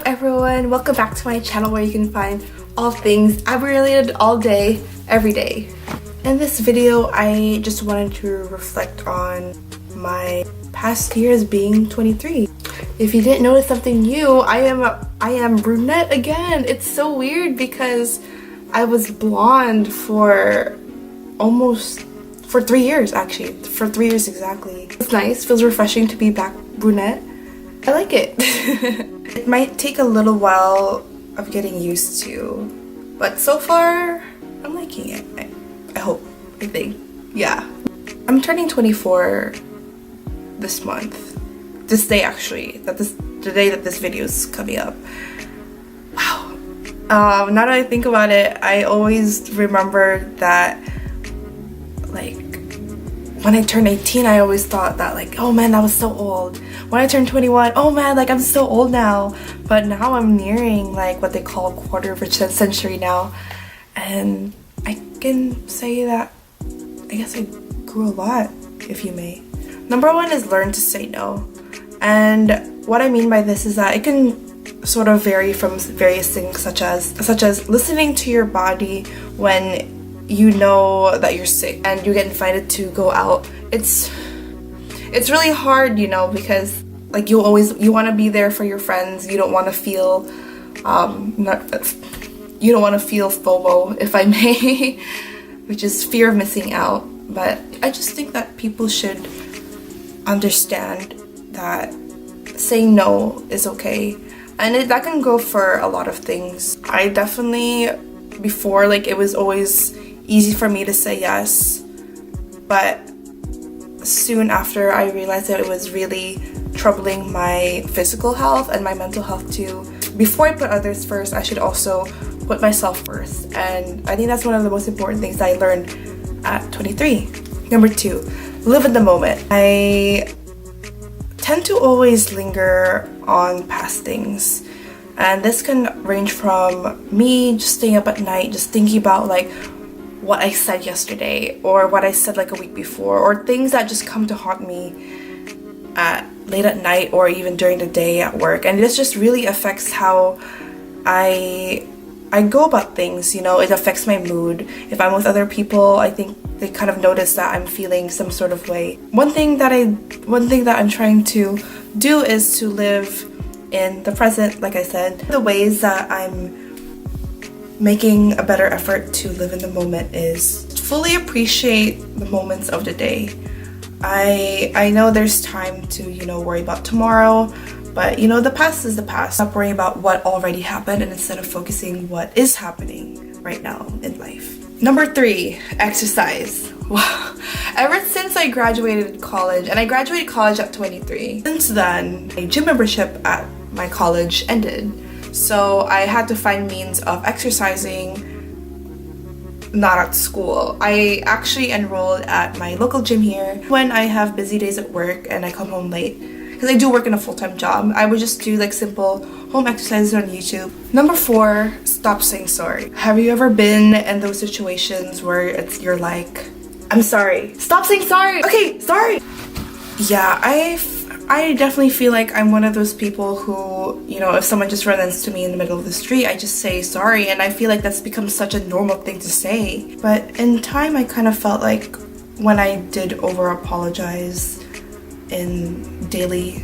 everyone, welcome back to my channel where you can find all things Abby related all day, every day. In this video, I just wanted to reflect on my past years being 23. If you didn't notice something new, I am brunette again. It's so weird because I was blonde for 3 years actually. For 3 years exactly. It's nice, feels refreshing to be back brunette. I like it. It might take a little while of getting used to, but so far I'm liking it. I hope, I think, yeah. I'm turning 24 this month. This day actually, the day that this video is coming up. Wow. Now that I think about it, I always remember that, like, when I turned 18, I always thought that, like, oh man, that was so old. When I turned 21, oh man, like, I'm so old now. But now I'm nearing, like, what they call a quarter of a century now. And I can say that I guess I grew a lot, if you may. Number one is learn to say no. And what I mean by this is that it can sort of vary from various things such as listening to your body when you know that you're sick and you get invited to go out. It's really hard, you know, because like you want to be there for your friends. You don't want to feel you don't want to feel FOMO, if I may, which is fear of missing out. But I just think that people should understand that saying no is okay, and that can go for a lot of things. I definitely, before, like, it was always easy for me to say yes, but soon after I realized that it was really troubling my physical health and my mental health too. Before I put others first, I should also put myself first, and I think that's one of the most important things that I learned at 23. Number two, live in the moment. I tend to always linger on past things, and this can range from me just staying up at night just thinking about, like, what I said yesterday or what I said like a week before, or things that just come to haunt me late at night or even during the day at work. And this just really affects how I go about things, you know. It affects my mood. If I'm with other people, I think they kind of notice that I'm feeling some sort of way. One thing that I'm trying to do is to live in the present, like I said. The ways that I'm making a better effort to live in the moment is fully appreciate the moments of the day. I know there's time to, you know, worry about tomorrow, but, you know, the past is the past. Stop worrying about what already happened and instead of focusing what is happening right now in life. Number three, exercise. Wow. Ever since I graduated college, and I graduated college at 23, since then, my gym membership at my college ended. So I had to find means of exercising not at school. I actually enrolled at my local gym here. When I have busy days at work and I come home late, because I do work in a full-time job, I would just do like simple home exercises on YouTube. Number four, stop saying sorry. Have you ever been in those situations where you're like, I'm sorry. Stop saying sorry. Okay, sorry. Yeah, I definitely feel like I'm one of those people who, you know, if someone just runs into me in the middle of the street, I just say sorry, and I feel like that's become such a normal thing to say. But in time, I kind of felt like when I did over apologize in daily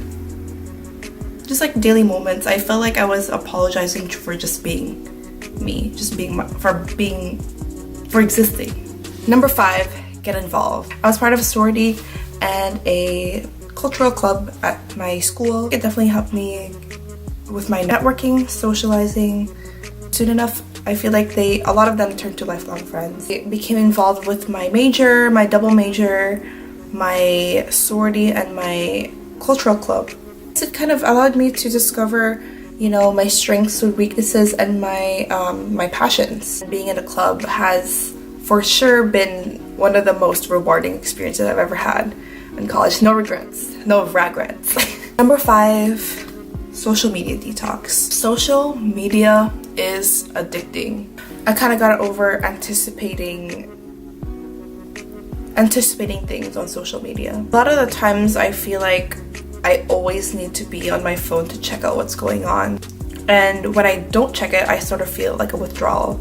moments, I felt like I was apologizing for just being me, for existing. Number five, get involved. I was part of a sorority and a cultural club at my school. It definitely helped me with my networking, socializing. Soon enough, I feel like a lot of them turned to lifelong friends. I became involved with my major, my double major, my sorority, and my cultural club. It kind of allowed me to discover, you know, my strengths and weaknesses and my passions. Being in a club has for sure been one of the most rewarding experiences I've ever had in college. No regrets. No regrets. Number five, social media detox. Social media is addicting. I kind of got over anticipating things on social media. A lot of the times I feel like I always need to be on my phone to check out what's going on. And when I don't check it, I sort of feel like a withdrawal.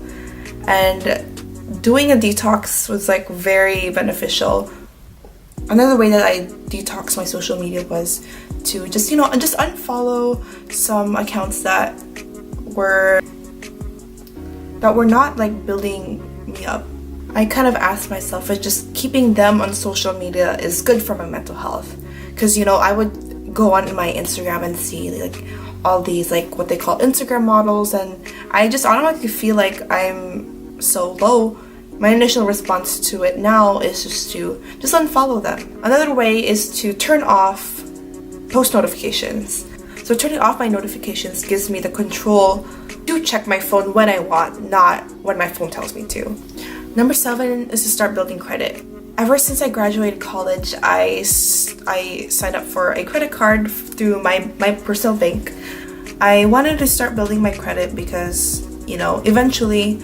And doing a detox was like very beneficial. Another way that I detoxed my social media was to just unfollow some accounts that were not like building me up. I kind of asked myself if just keeping them on social media is good for my mental health. Because I would go on my Instagram and see like all these like what they call Instagram models, and I just automatically feel like I'm so low. My initial response to it now is to unfollow them. Another way is to turn off post notifications. So turning off my notifications gives me the control to check my phone when I want, not when my phone tells me to. Number 7 is to start building credit. Ever since I graduated college, I signed up for a credit card through my personal bank. I wanted to start building my credit because, eventually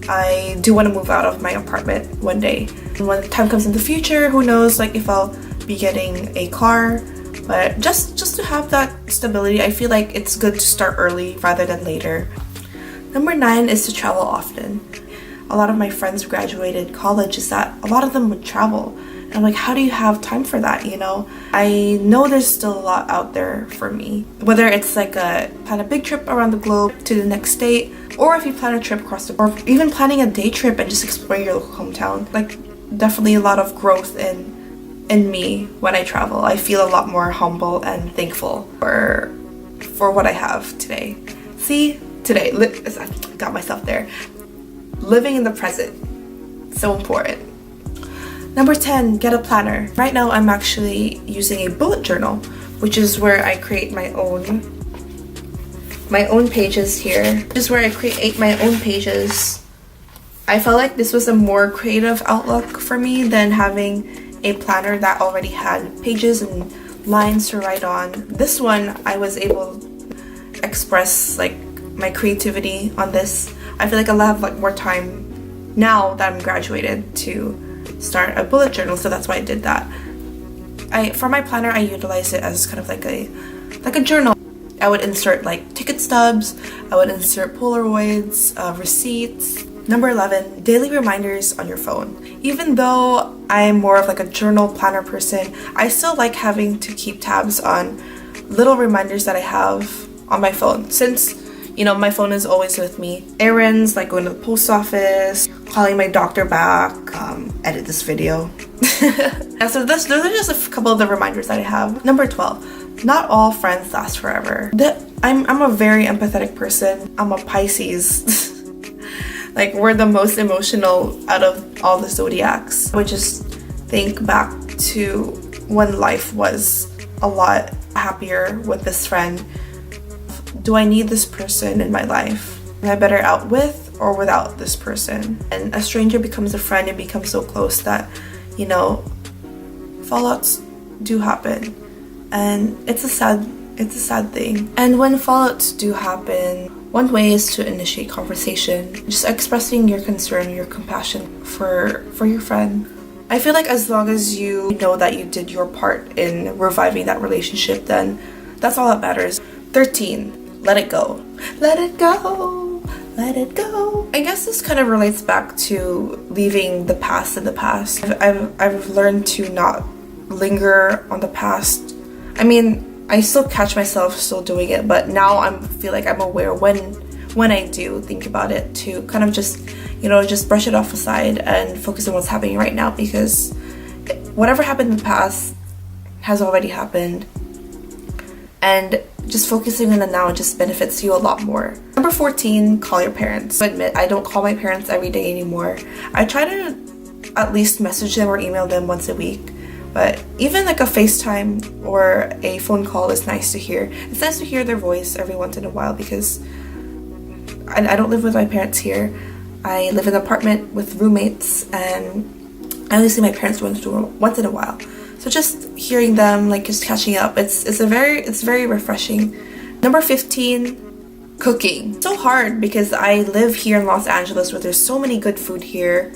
I do want to move out of my apartment one day. And when the time comes in the future, who knows like if I'll be getting a car. But just to have that stability, I feel like it's good to start early rather than later. Number 9 is to travel often. A lot of my friends graduated college is that a lot of them would travel. And I'm like, how do you have time for that, I know there's still a lot out there for me. Whether it's like plan a big trip around the globe to the next state, or if you plan a trip across the board, or even planning a day trip and just exploring your local hometown. Like, definitely a lot of growth in me when I travel. I feel a lot more humble and thankful for what I have today. See, today, I got myself there. Living in the present, so important. Number 10, get a planner. Right now, I'm actually using a bullet journal, which is where I create my own pages here. This is where I create my own pages. I felt like this was a more creative outlook for me than having a planner that already had pages and lines to write on. This one, I was able to express like my creativity on this. I feel like I'll have like more time now that I'm graduated to start a bullet journal, so that's why I did that. For my planner, I utilized it as kind of like a journal. I would insert like ticket stubs, I would insert Polaroids, receipts. Number 11, daily reminders on your phone. Even though I'm more of like a journal planner person, I still like having to keep tabs on little reminders that I have on my phone. Since my phone is always with me. Errands, like going to the post office, calling my doctor back, edit this video. So those are just a couple of the reminders that I have. Number 12, not all friends last forever. I'm a very empathetic person. I'm a Pisces. Like, we're the most emotional out of all the zodiacs. I would just think back to when life was a lot happier with this friend. Do I need this person in my life? Am I better out with or without this person? And a stranger becomes a friend and becomes so close that, fallouts do happen. And it's a sad thing. And when fallouts do happen, one way is to initiate conversation. Just expressing your concern, your compassion for your friend. I feel like as long as you know that you did your part in reviving that relationship, then that's all that matters. 13. Let it go. Let it go. Let it go. I guess this kind of relates back to leaving the past in the past. I've learned to not linger on the past. I mean, I still catch myself still doing it, but now I feel like I'm aware when I do think about it to kind of just brush it off aside and focus on what's happening right now, because whatever happened in the past has already happened. And just focusing on the now just benefits you a lot more. Number 14, call your parents. I admit, I don't call my parents every day anymore. I try to at least message them or email them once a week. But even like a FaceTime or a phone call is nice to hear. It's nice to hear their voice every once in a while, because I don't live with my parents here. I live in an apartment with roommates, and I only see my parents once in a while. So just hearing them, like just catching up, it's very refreshing. Number 15, cooking. So hard because I live here in Los Angeles, where there's so many good food here.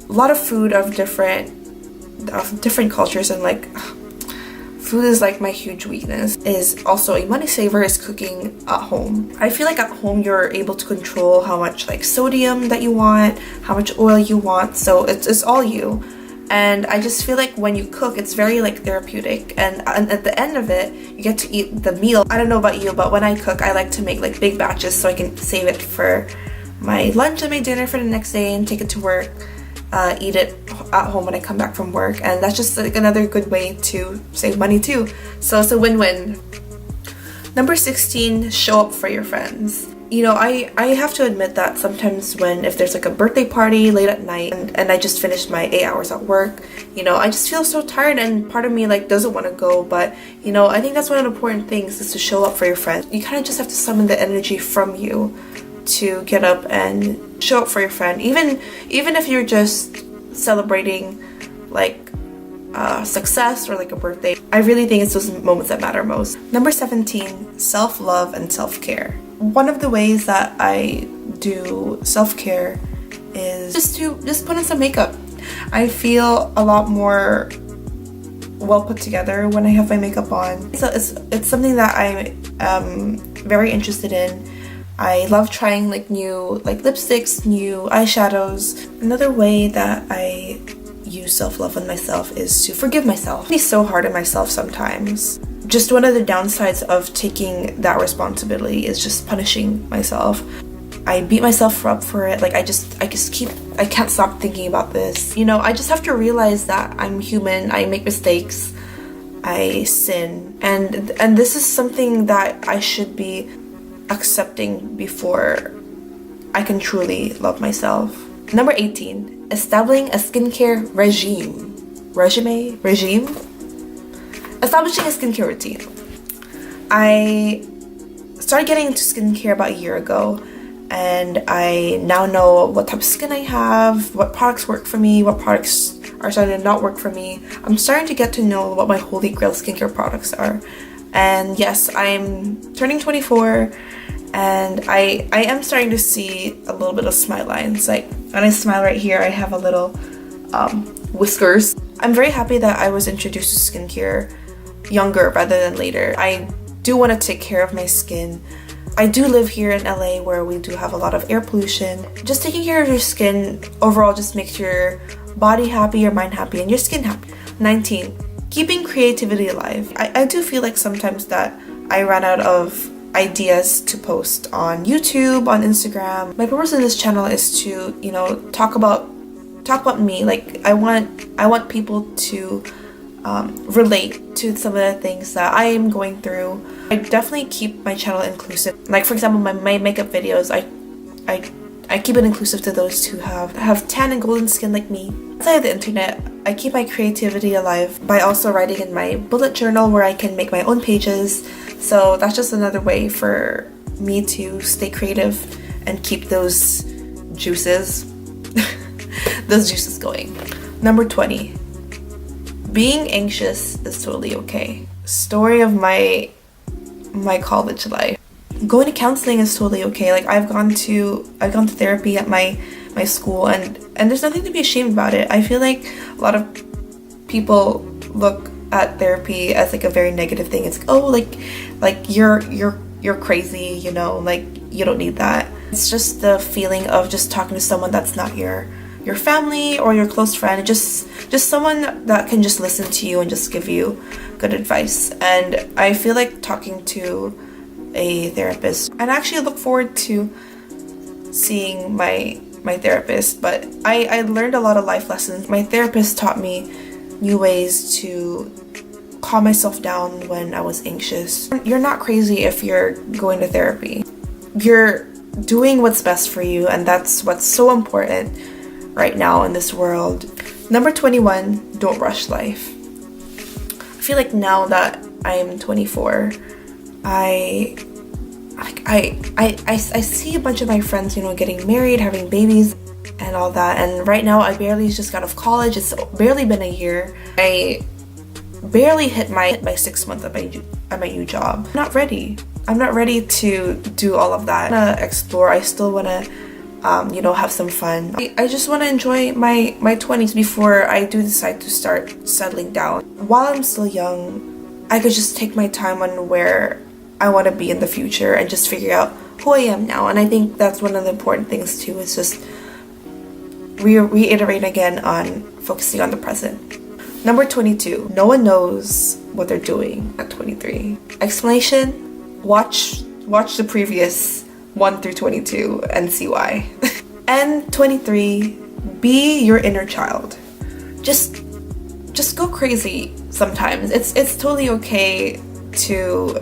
A lot of food of different cultures, and like Food is like my huge weakness. Is also a money saver is cooking at home. I feel like at home you're able to control how much like sodium that you want, how much oil you want, so it's all you. And I just feel like when you cook, it's very like therapeutic, and at the end of it you get to eat the meal. I don't know about you, but when I cook I like to make like big batches so I can save it for my lunch and my dinner for the next day and take it to work, eat it at home when I come back from work. And that's just like another good way to save money too, so it's a win-win. Number 16, show up for your friends. You know, I have to admit that sometimes if there's like a birthday party late at night and I just finished my 8 hours at work, you know, I just feel so tired and part of me like doesn't want to go. But you know, I think that's one of the important things, is to show up for your friends. You kind of just have to summon the energy from you to get up and show up for your friend, even if you're just celebrating like success or like a birthday. I really think it's those moments that matter most. Number 17, self-love and self-care. One of the ways that I do self-care is just put on some makeup. I feel a lot more well put together when I have my makeup on. So it's something that I am very interested in. I love trying like new lipsticks, new eyeshadows. Another way that I use self-love on myself is to forgive myself. I'm so hard on myself sometimes. Just one of the downsides of taking that responsibility is just punishing myself. I beat myself up for it. Like I can't stop thinking about this. You know, I just have to realize that I'm human. I make mistakes. I sin. And this is something that I should be accepting before I can truly love myself. Number 18, establishing a skincare regime. Establishing a skincare routine. I started getting into skincare about a year ago, and I now know what type of skin I have, what products work for me, what products are starting to not work for me. I'm starting to get to know what my holy grail skincare products are. And yes, I'm turning 24, and I am starting to see a little bit of smile lines. Like when I smile right here, I have a little whiskers. I'm very happy that I was introduced to skincare younger rather than later. I do want to take care of my skin. I do live here in LA where we do have a lot of air pollution. Just taking care of your skin overall just makes your body happy, your mind happy, and your skin happy. 19, keeping creativity alive. I do feel like sometimes that I ran out of ideas to post on YouTube, on Instagram. My purpose in this channel is to, you know, talk about me. Like I want people to relate to some of the things that I am going through. I definitely keep my channel inclusive. Like for example, my makeup videos, I keep it inclusive to those who have tan and golden skin like me. Outside of the internet, I keep my creativity alive by also writing in my bullet journal where I can make my own pages. So that's just another way for me to stay creative and keep those juices going. Number 20, being anxious is totally okay. Story of my college life. Going to counseling is totally okay. Like I've gone to therapy at my school, and there's nothing to be ashamed about it. I feel like a lot of people look at therapy as like a very negative thing. It's like, oh, like you're crazy, you know, like you don't need that. It's just the feeling of just talking to someone that's not your family or your close friend, just someone that can just listen to you and just give you good advice. And I feel like talking to a therapist, and I actually look forward to seeing my therapist. But I learned a lot of life lessons. My therapist taught me new ways to calm myself down when I was anxious. You're not crazy if you're going to therapy. You're doing what's best for you, and that's what's so important right now in this world. Number 21, don't rush life. I feel like now that I'm 24, I see a bunch of my friends, you know, getting married, having babies and all that, and right now I barely just got out of college. It's barely been a year. I barely hit my 6 month at my new job. I'm not ready to do all of that. I want to explore. I still want to you know, have some fun. I just want to enjoy my 20s before I do decide to start settling down. While I'm still young, I could just take my time on where I want to be in the future and just figure out who I am now. And I think that's one of the important things too, is just reiterate again on focusing on the present. Number 22, no one knows what they're doing at 23. Explanation, watch the previous 1 through 22 and see why. And 23, be your inner child. Just go crazy sometimes. It's totally okay to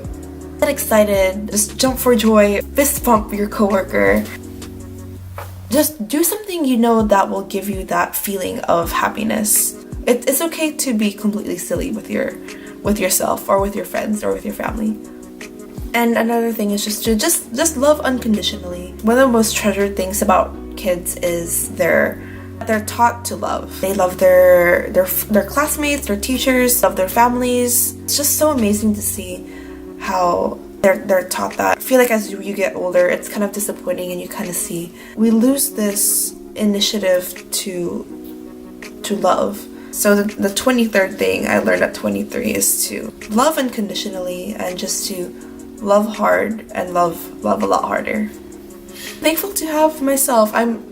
get excited, just jump for joy, fist bump your coworker. Just do something you know that will give you that feeling of happiness. It's okay to be completely silly with yourself or with your friends or with your family. And another thing is just love unconditionally. One of the most treasured things about kids is they're taught to love. They love their classmates, their teachers, love their families. It's just so amazing to see how they're taught that. I feel like as you get older, it's kind of disappointing, and you kind of see we lose this initiative to love. So the 23rd thing I learned at 23 is to love unconditionally and just to love hard and love a lot harder. Thankful to have myself. I'm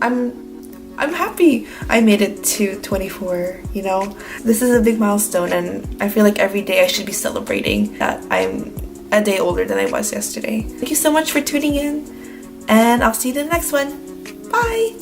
happy I made it to 24, you know? This is a big milestone, and I feel like every day I should be celebrating that I'm a day older than I was yesterday. Thank you so much for tuning in, and I'll see you in the next one. Bye!